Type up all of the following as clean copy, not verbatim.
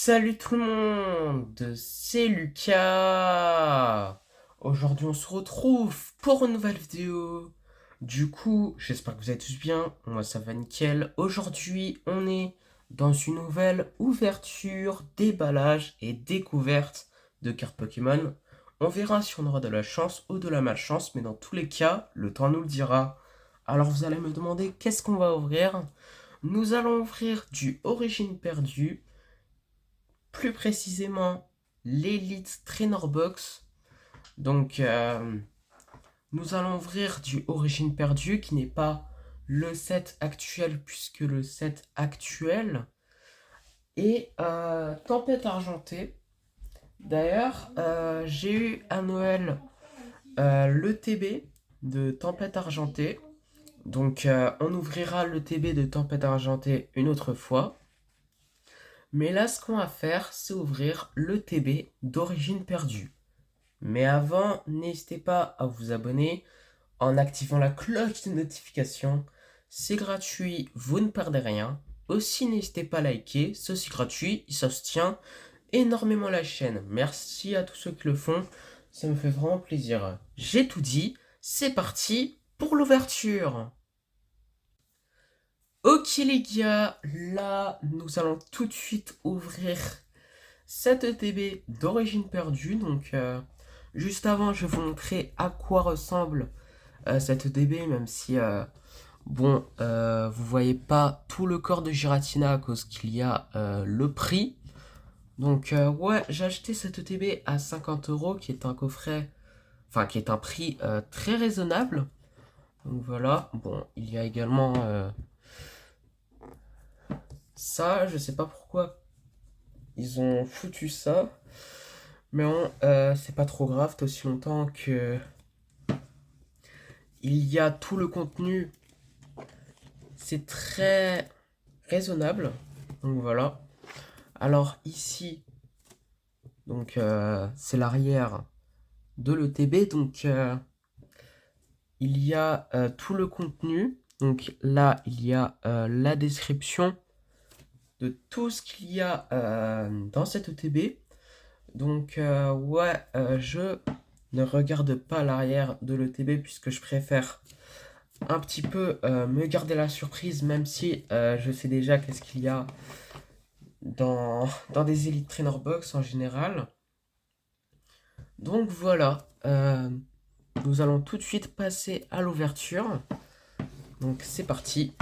Salut tout le monde, c'est Lucas. Aujourd'hui on se retrouve pour une nouvelle vidéo. Du coup, j'espère que vous allez tous bien. Moi ça va nickel. Aujourd'hui on est dans une nouvelle ouverture, déballage et découverte de cartes Pokémon. On verra si on aura de la chance ou de la malchance, mais dans tous les cas, le temps nous le dira. Alors vous allez me demander qu'est-ce qu'on va ouvrir. Nous allons ouvrir du Origine Perdue, plus précisément l'Elite Trainer Box. Donc, nous allons ouvrir du Origine Perdue qui n'est pas le set actuel, puisque le set actuel est Tempête Argentée. D'ailleurs, j'ai eu à Noël le TB de Tempête Argentée. Donc, on ouvrira le TB de Tempête Argentée une autre fois. Mais là, ce qu'on va faire, c'est ouvrir le TB d'Origine Perdue. Mais avant, n'hésitez pas à vous abonner en activant la cloche de notification. C'est gratuit, vous ne perdez rien. Aussi, n'hésitez pas à liker, c'est aussi gratuit, ça soutient énormément la chaîne. Merci à tous ceux qui le font, ça me fait vraiment plaisir. J'ai tout dit, c'est parti pour l'ouverture. Ok les gars, là nous allons tout de suite ouvrir cette ETB d'Origine Perdue. Donc juste avant je vais vous montrer à quoi ressemble cette ETB, même si vous voyez pas tout le corps de Giratina à cause qu'il y a le prix. Donc ouais, j'ai acheté cette ETB à 50 € qui est un coffret, enfin qui est un prix très raisonnable. Donc voilà, bon il y a également ça, je sais pas pourquoi ils ont foutu ça. Mais bon, c'est pas trop grave, aussi longtemps que il y a tout le contenu. C'est très raisonnable. Donc voilà. Alors ici, donc c'est l'arrière de l'ETB. Donc il y a tout le contenu. Donc là, il y a la description de tout ce qu'il y a dans cette ETB. Donc ouais, je ne regarde pas l'arrière de l'ETB puisque je préfère un petit peu me garder la surprise, même si je sais déjà qu'est-ce qu'il y a dans des Elite Trainer Box en général. Donc voilà, nous allons tout de suite passer à l'ouverture. Donc c'est parti.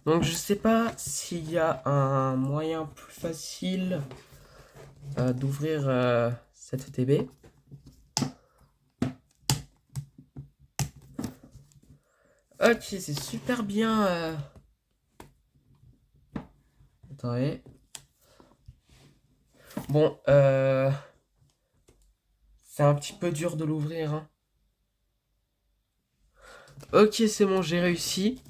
Donc je sais pas s'il y a un moyen plus facile d'ouvrir cette ETB. Ok, c'est super bien. Attendez. Bon, c'est un petit peu dur de l'ouvrir, hein. Ok, c'est bon, j'ai réussi.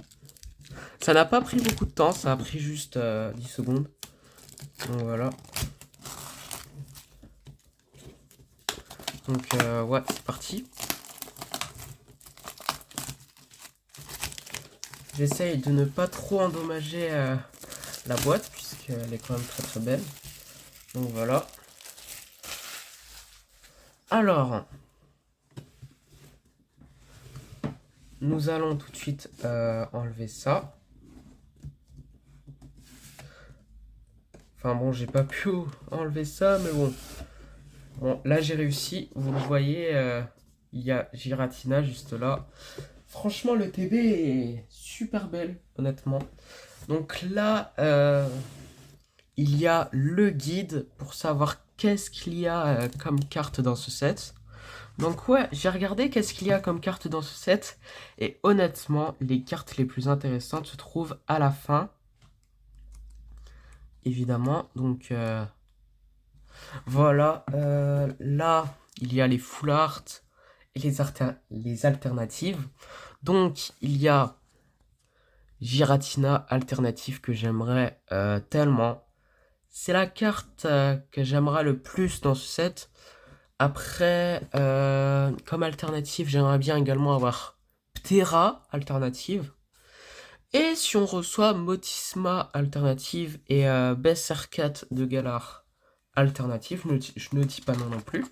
Ça n'a pas pris beaucoup de temps, ça a pris juste 10 secondes. Donc voilà. Donc ouais, c'est parti. J'essaye de ne pas trop endommager la boîte, puisqu'elle est quand même très très belle. Donc voilà. Alors, nous allons tout de suite enlever ça. Enfin bon, j'ai pas pu enlever ça, mais bon. Bon, là j'ai réussi. Vous le voyez, il y a Giratina juste là. Franchement, le TB est super belle, honnêtement. Donc là, il y a le guide pour savoir qu'est-ce qu'il y a comme carte dans ce set. Donc ouais, j'ai regardé qu'est-ce qu'il y a comme carte dans ce set. Et honnêtement, les cartes les plus intéressantes se trouvent à la fin. Évidemment, donc voilà. Là, il y a les full art et les alternatives. Donc, il y a Giratina alternative que j'aimerais tellement. C'est la carte que j'aimerais le plus dans ce set. Après, comme alternative, j'aimerais bien également avoir Ptera alternative. Et si on reçoit Motisma alternative et Berserkat de Galar alternative, je ne dis pas non non plus.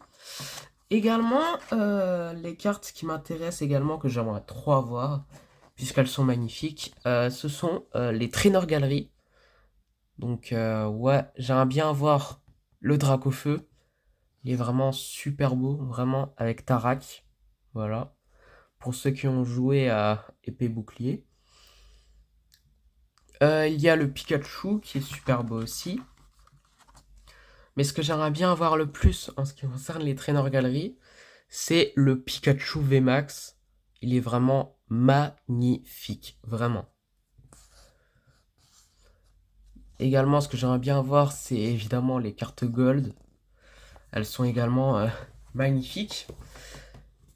Également, les cartes qui m'intéressent également, que j'aimerais trop avoir, puisqu'elles sont magnifiques, ce sont les Trainer Gallery. Donc ouais, j'aimerais bien avoir le Dracofeu. Il est vraiment super beau, vraiment avec Tarak. Voilà. Pour ceux qui ont joué à épée bouclier. Il y a le Pikachu qui est super beau aussi. Mais ce que j'aimerais bien avoir le plus en ce qui concerne les Trainer Gallery, c'est le Pikachu VMAX. Il est vraiment magnifique, vraiment. Également, ce que j'aimerais bien avoir, c'est évidemment les cartes Gold. Elles sont également magnifiques.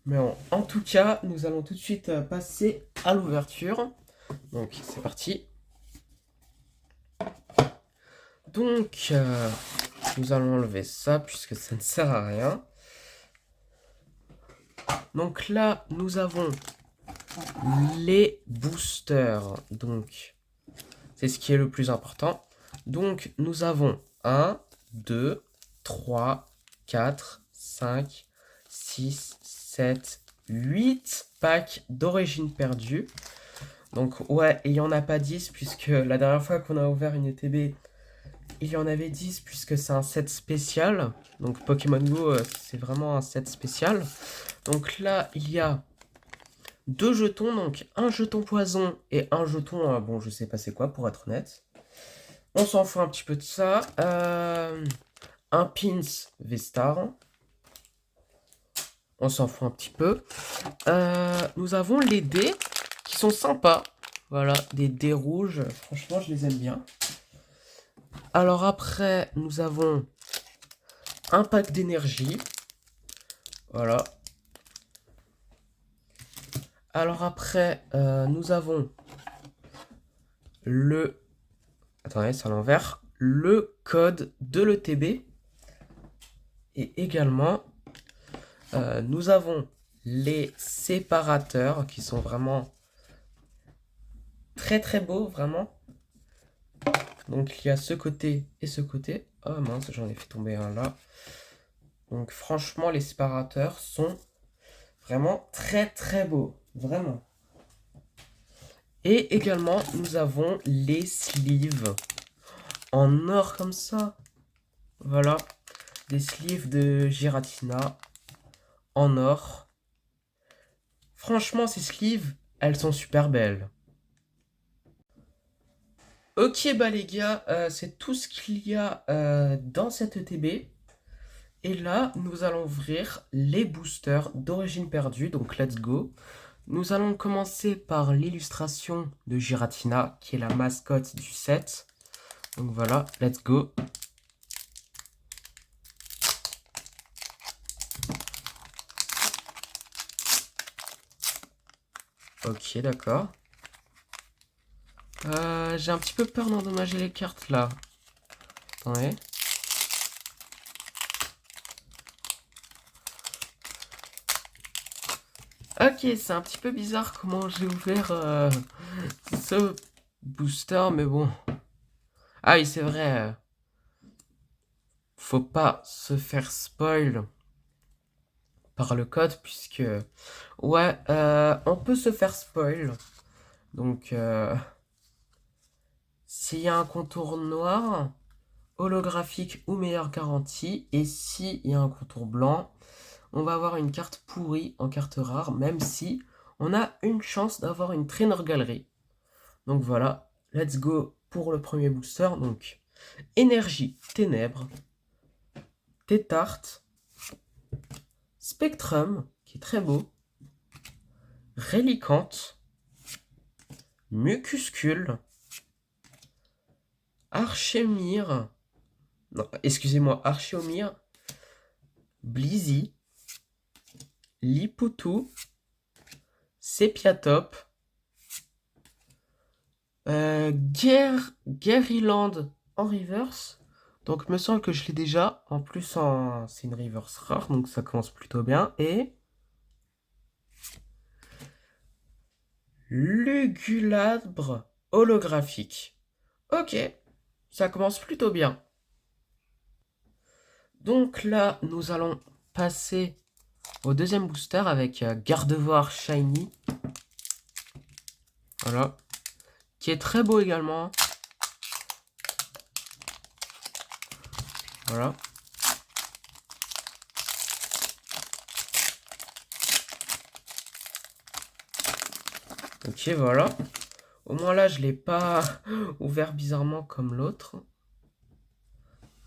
Mais en tout cas, nous allons tout de suite passer à l'ouverture. Donc, c'est parti. Donc, nous allons enlever ça puisque ça ne sert à rien. Donc là, nous avons les boosters. Donc, c'est ce qui est le plus important. Donc, nous avons 1, 2, 3, 4, 5, 6, 7, 8 packs d'origine perdue. Donc, ouais, il n'y en a pas 10 puisque la dernière fois qu'on a ouvert une ETB, il y en avait 10 puisque c'est un set spécial. Donc, Pokémon Go, c'est vraiment un set spécial. Donc là, il y a 2 jetons, donc un jeton poison et un jeton, bon, je sais pas c'est quoi pour être honnête. On s'en fout un petit peu de ça. Un pins Vestar. On s'en fout un petit peu. Nous avons les dés qui sont sympas. Voilà, des dés rouges. Franchement, je les aime bien. Alors après, nous avons un pack d'énergie. Voilà. Alors après, nous avons le... Attendez, c'est à l'envers. Le code de l'ETB. Et également, nous avons les séparateurs qui sont vraiment très très beaux, vraiment. Donc il y a ce côté et ce côté. Oh mince, j'en ai fait tomber un là. Donc franchement, les séparateurs sont vraiment très très beaux, vraiment. Et également, nous avons les sleeves en or comme ça. Voilà, des sleeves de Giratina en or. Franchement, ces sleeves, elles sont super belles. Ok, bah les gars, c'est tout ce qu'il y a dans cette ETB. Et là, nous allons ouvrir les boosters d'origine perdue, donc let's go. Nous allons commencer par l'illustration de Giratina, qui est la mascotte du set. Donc voilà, let's go. Ok, d'accord. J'ai un petit peu peur d'endommager les cartes là. Attendez. Ok, c'est un petit peu bizarre comment j'ai ouvert ce booster, mais bon. Ah oui, c'est vrai. Faut pas se faire spoil par le code, puisque... Ouais, on peut se faire spoil. Donc, s'il y a un contour noir, holographique ou meilleure garantie, et s'il y a un contour blanc, on va avoir une carte pourrie en carte rare, même si on a une chance d'avoir une trainer galerie. Donc voilà, let's go pour le premier booster. Donc, énergie, ténèbres, Tétarte, Spectrum, qui est très beau, Rélicante, Mucuscule, Archémire, non, excusez-moi, Archéomire, Blizzy, Lipotou, Sepiatop, Guerryland en reverse. Donc, me semble que je l'ai déjà. En plus, c'est une reverse rare, donc ça commence plutôt bien. Et Lugulabre holographique. Ok, ça commence plutôt bien. Donc là, nous allons passer au deuxième booster avec Gardevoir Shiny. Voilà. Qui est très beau également. Voilà. Ok, voilà. Au moins là, je l'ai pas ouvert bizarrement comme l'autre.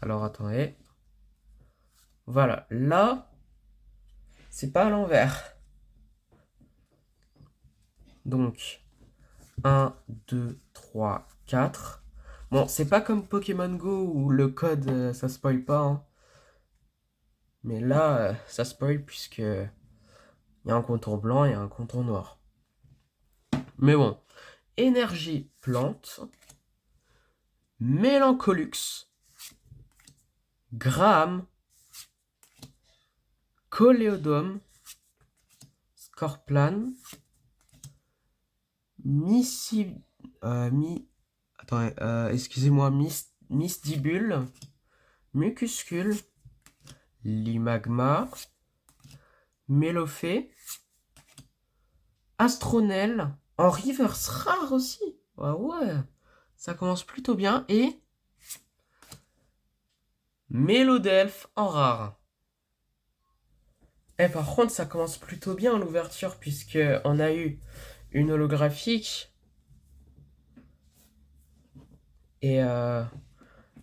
Alors, attendez. Voilà. Là, c'est pas à l'envers. Donc, 1, 2, 3, 4. Bon, c'est pas comme Pokémon Go où le code, ça spoil pas. Hein. Mais là, ça spoil puisque il y a un contour blanc et un contour noir. Mais bon. Énergie plante. Mélancolux. Graham. Coléodome. Scorplan. Attendez, excusez-moi, Mistibule. Mucuscule. Limagma. Mélophée. Astronel. En reverse rare aussi. Ah ouais, ça commence plutôt bien. Et Mélodelphe en rare. Et par contre, ça commence plutôt bien l'ouverture, puisque on a eu une holographique et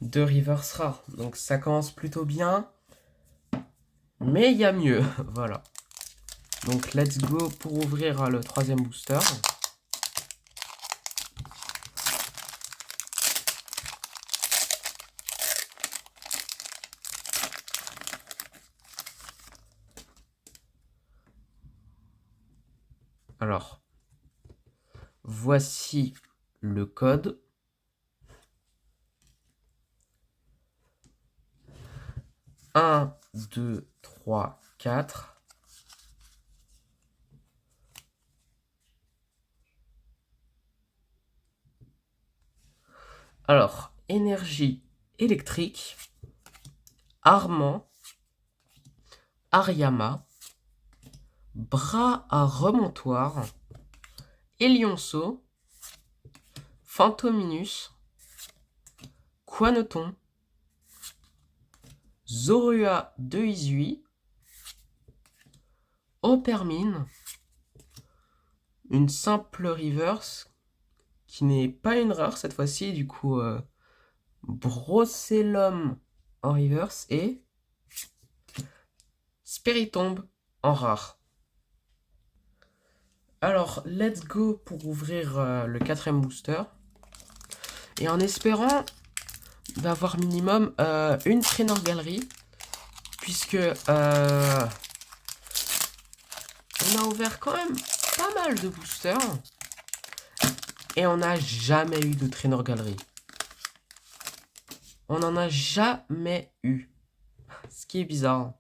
deux reverse rares. Donc ça commence plutôt bien. Mais il y a mieux. Voilà. Donc let's go pour ouvrir le troisième booster. Alors, voici le code. Un, 2, 3, 4. Alors, énergie électrique, Armand, Ariama, bras à remontoir, Elionceau, Phantominus, Quanoton, Zorua de Izui, Opermine, une simple reverse qui n'est pas une rare cette fois-ci, du coup Brocellum en reverse et Spiritomb en rare. Alors, let's go pour ouvrir le quatrième booster. Et en espérant d'avoir minimum une trainer galerie. Puisque on a ouvert quand même pas mal de boosters. Et on n'a jamais eu de trainer galerie. On n'en a jamais eu. Ce qui est bizarre.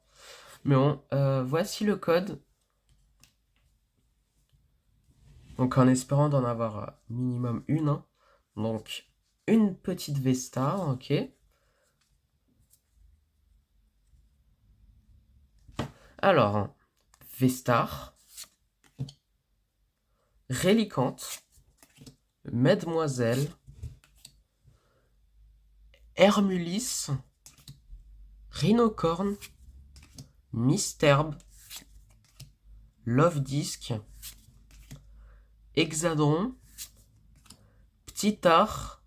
Mais bon, voici le code. Donc en espérant d'en avoir minimum une. Hein. Donc une petite Vesta, ok. Alors, Vestar, Rélicante, Mademoiselle, Hermulis, Rhinocorn, Misterbe, Love Disc, Hexadron, Ptitar.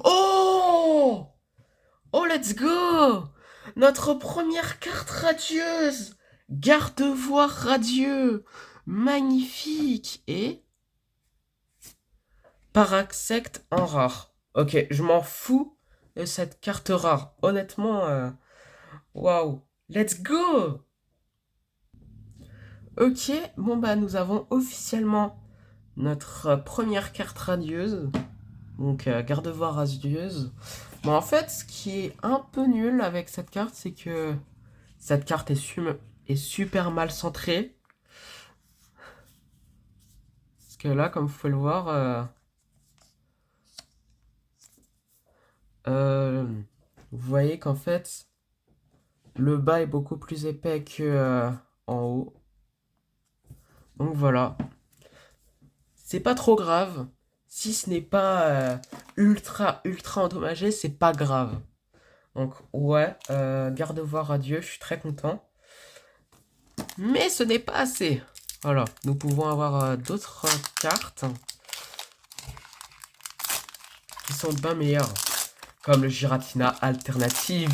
Oh! Oh, let's go! Notre première carte radieuse! Gardevoir radieux! Magnifique! Et Paraxect en rare. Ok, je m'en fous de cette carte rare. Honnêtement, waouh! Let's go! Ok, bon bah nous avons officiellement notre première carte radieuse. Donc Gardevoir radieuse. Bon en fait, ce qui est un peu nul avec cette carte, c'est que cette carte est super mal centrée. Parce que là, comme vous pouvez le voir, vous voyez qu'en fait, le bas est beaucoup plus épais que en haut. Donc voilà. C'est pas trop grave. Si ce n'est pas ultra endommagé, c'est pas grave. Donc ouais, garde-voir à Dieu, je suis très content. Mais ce n'est pas assez. Voilà, nous pouvons avoir d'autres cartes qui sont bien meilleures. Comme le Giratina alternative.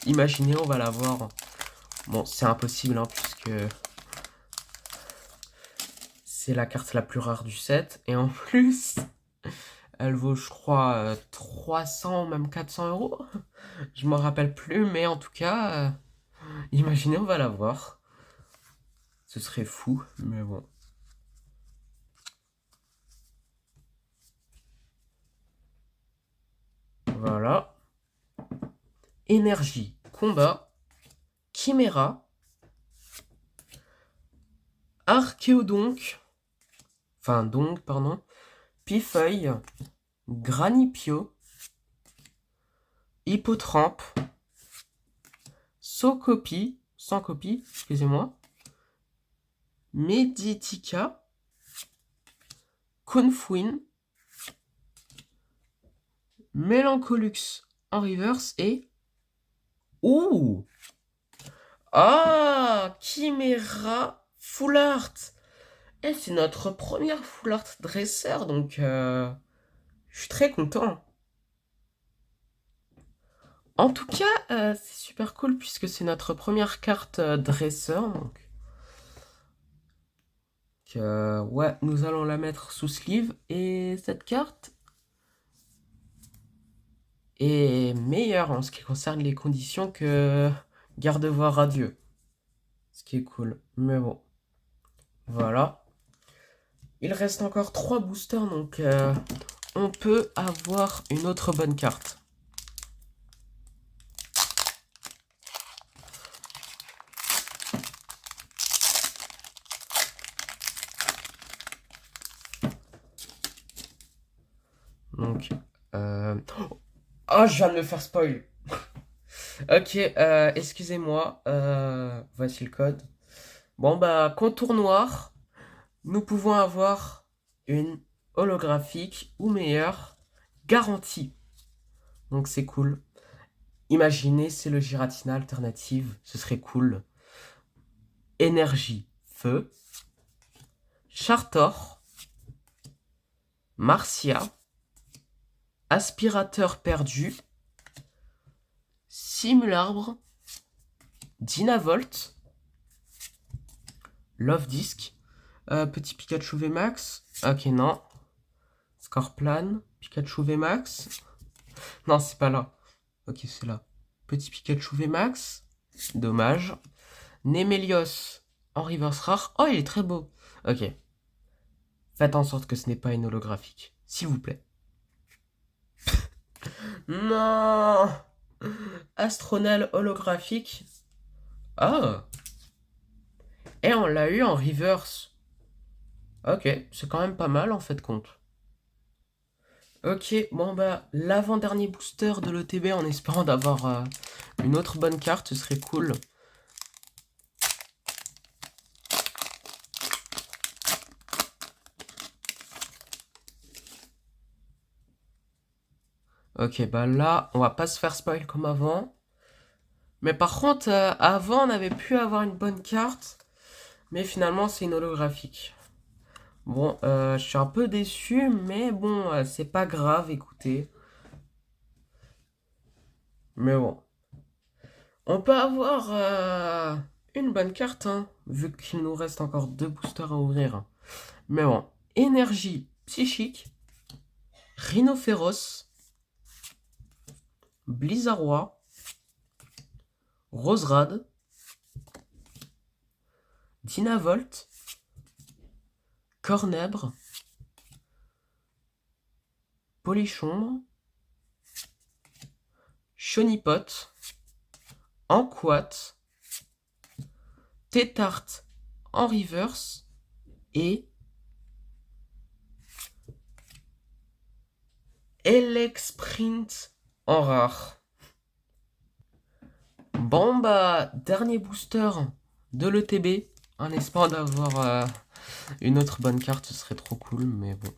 Imaginez, on va l'avoir. Bon, c'est impossible, hein, puisque c'est la carte la plus rare du set. Et en plus, elle vaut, je crois, 300, même 400 euros. Je m'en rappelle plus, mais en tout cas, imaginez, on va l'avoir. Ce serait fou, mais bon. Voilà. Énergie, combat, chiméra, archéodonc, pardon, pifeuille, granipio, hippotrampe, Socopie, sans copie, excusez-moi, Meditica, Confouine, Melancholux en reverse et... Ouh! Ah! Chimera Full Art! Et c'est notre première Full Art dresseur, donc je suis très content. En tout cas, c'est super cool puisque c'est notre première carte dresseur, donc... ouais, nous allons la mettre sous sleeve. Et cette carte est meilleure en ce qui concerne les conditions que Gardevoir Radieux. Ce qui est cool. Mais bon. Voilà. Il reste encore 3 boosters, donc on peut avoir une autre bonne carte. Donc... Oh, je viens de me faire spoil. Ok, excusez-moi. Voici le code. Bon, bah, contour noir. Nous pouvons avoir une holographique ou meilleure garantie. Donc c'est cool. Imaginez, c'est le Giratina alternative. Ce serait cool. Énergie, feu. Chartor. Marcia. Aspirateur perdu. Simularbre. Dynavolt. Love Disc. Petit Pikachu VMAX. Ok, non. Scorplan. Pikachu VMAX. Non, c'est pas là. Ok, c'est là. Petit Pikachu VMAX. Dommage. Nemelios en reverse rare. Oh, il est très beau. Ok. Faites en sorte que ce n'est pas une holographique. S'il vous plaît. Non. Astronel holographique. Ah. Et on l'a eu en reverse. Ok, c'est quand même pas mal en fait compte. Ok, bon bah, l'avant-dernier booster de l'ETB en espérant d'avoir une autre bonne carte, ce serait cool. Ok, bah là, on va pas se faire spoil comme avant. Mais par contre, avant, on avait pu avoir une bonne carte. Mais finalement, c'est une holographique. Bon, je suis un peu déçu, mais bon, c'est pas grave, écoutez. Mais bon. On peut avoir une bonne carte, hein, vu qu'il nous reste encore 2 boosters à ouvrir. Mais bon. Énergie psychique. Rhinophéros. Blizzarrois. Roserade. Dynavolt. Cornèbre. Polichombre. Chonipot. Anquat. Tétart en reverse. Et Elexprint en rare. Bon bah, dernier booster de l'ETB. En espérant d'avoir une autre bonne carte, ce serait trop cool, mais bon.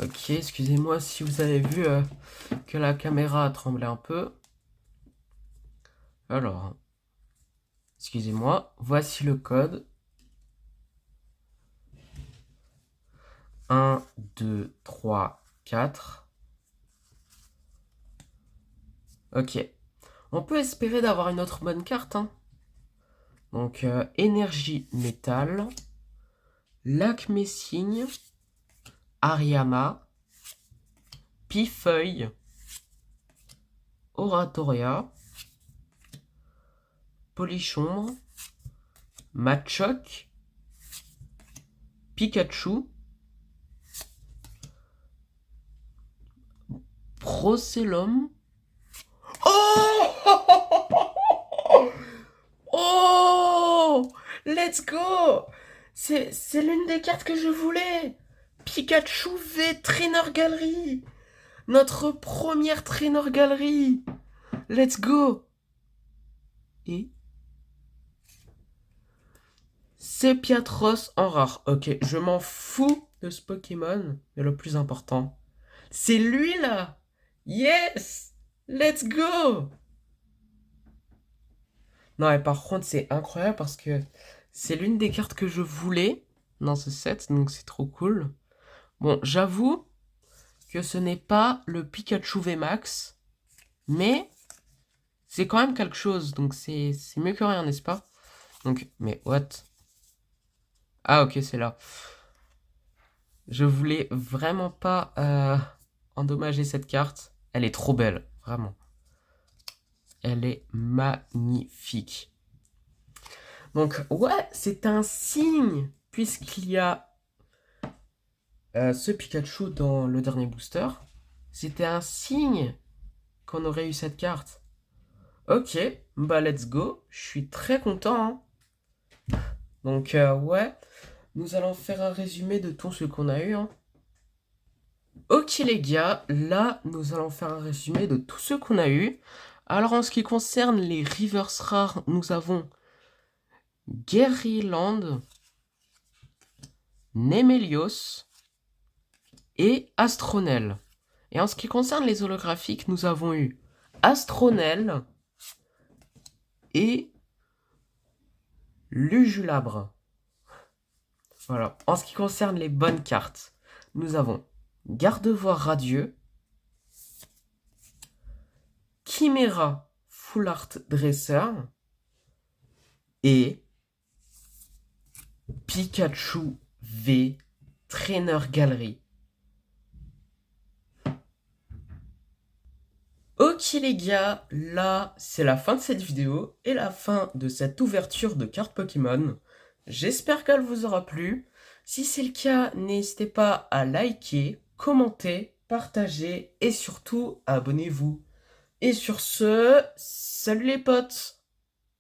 Ok, excusez-moi si vous avez vu que la caméra a tremblé un peu. Alors, excusez-moi, voici le code. 1, 2, 3, 4. Ok. On peut espérer d'avoir une autre bonne carte. Hein. Donc, énergie métal. Lac Messigne. Ariama. Pifeuille. Oratoria. Polichombre. Machoc. Pikachu. Procellum. Oh Oh Let's go C'est l'une des cartes que je voulais. Pikachu V Trainer Gallery. Notre première Trainer Gallery. Let's go. Et Sepiatros en rare. Ok, je m'en fous de ce Pokémon. Mais le plus important, c'est lui là. Yes. Let's go. Non, et par contre, c'est incroyable parce que c'est l'une des cartes que je voulais dans ce set, donc c'est trop cool. Bon, j'avoue que ce n'est pas le Pikachu VMAX, mais c'est quand même quelque chose, donc c'est mieux que rien, n'est-ce pas? Donc, mais what? Ah, ok, c'est là. Je voulais vraiment pas endommager cette carte. Elle est trop belle, vraiment. Elle est magnifique. Donc, ouais, c'est un signe, puisqu'il y a ce Pikachu dans le dernier booster. C'était un signe qu'on aurait eu cette carte. Ok, bah let's go. Je suis très content. Hein. Donc, ouais, nous allons faire un résumé de tout ce qu'on a eu. Hein. Ok, les gars, là, nous allons faire un résumé de tout ce qu'on a eu. Alors, en ce qui concerne les Rivers rares, nous avons Guerryland, Nemelios et Astronel. Et en ce qui concerne les holographiques, nous avons eu Astronel et Lujulabre. Voilà. En ce qui concerne les bonnes cartes, nous avons Gardevoir Radieux, Chimera Full Art Dresser et Pikachu V Trainer Gallery. Ok les gars, là c'est la fin de cette vidéo et la fin de cette ouverture de cartes Pokémon. J'espère qu'elle vous aura plu. Si c'est le cas, n'hésitez pas à liker, commenter, partager et surtout abonnez-vous. Et sur ce, salut les potes!